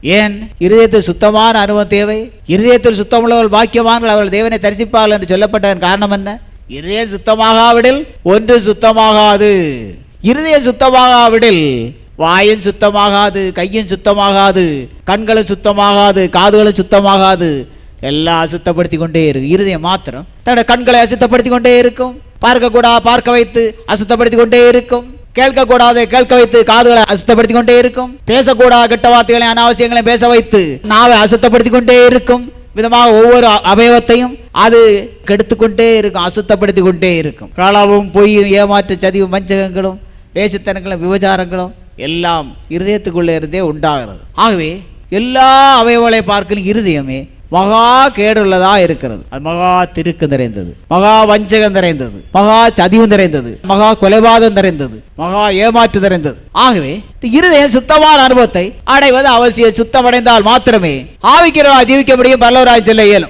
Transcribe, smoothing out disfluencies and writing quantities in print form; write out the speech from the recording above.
ஏன் இருதயத்தில் சுத்தமான அனுபவம் தேவை? இருதயத்தில் சுத்தமுள்ளவர்கள் பாக்கியவான்கள், அவர்கள் தேவனை தரிசிப்பார்கள் என்று சொல்லப்பட்டதன் காரணம் என்ன? இருதயம் சுத்தமாகாவிடில் ஒன்று சுத்தமாகாது. இருதயம் சுத்தமாகாவிடில் வாயும் சுத்தமாகாது, கையும் சுத்தமாகாது, கண்களும் சுத்தமாகாது, காதுகளும் சுத்தமாகாது. எல்லாம் அசுத்தப்படுத்தி கொண்டே இருக்கும். இருதயம் மாத்திரம் தன்னுடைய கண்களை அசுத்தப்படுத்தி கொண்டே இருக்கும். பார்க்கக்கூடாது பார்க்க வைத்து அசுத்தப்படுத்தி கொண்டே இருக்கும். கேட்கக்கூடாது கேட்க வைத்து காதுகளை அசுத்தப்படுத்தி கொண்டே இருக்கும். பேசக்கூடாது கெட்ட வார்த்தைகளை அனாவசியங்களை பேச வைத்து நாவை அசுத்தப்படுத்தி கொண்டே இருக்கும். விதமாக ஒவ்வொரு அவயவத்தையும் அது கெடுத்துக்கொண்டே இருக்கும், அசுத்தப்படுத்தி கொண்டே இருக்கும். களவும் பொய்யும் ஏமாற்று சதிவும் வஞ்சகங்களும் வேசித்தனங்களும் விபச்சாரங்களும் எல்லாம் இருதயத்துக்குள்ளே இருந்தே உண்டாகிறது. ஆகவே எல்லா அவயவங்களை பார்க்கலும் இருதயமே மகா கேடுள்ளதா இருக்கிறது. அது மகா திருக்கு நிறைந்தது, மகா வஞ்சகம் நிறைந்தது, மகா சதிவு நிறைந்தது, மகா கொலைபாதம் நிறைந்தது, மகா ஏமாற்று நிறைந்தது. ஆகவே இருதயம் சுத்தமான அனுபவத்தை அடைவது அவசியம். சுத்தமடைந்தால் மாத்திரமே ஆவிக்கிறவா ஜீவிக்க முடியும், பல்லவராய் செல்ல இயலும்.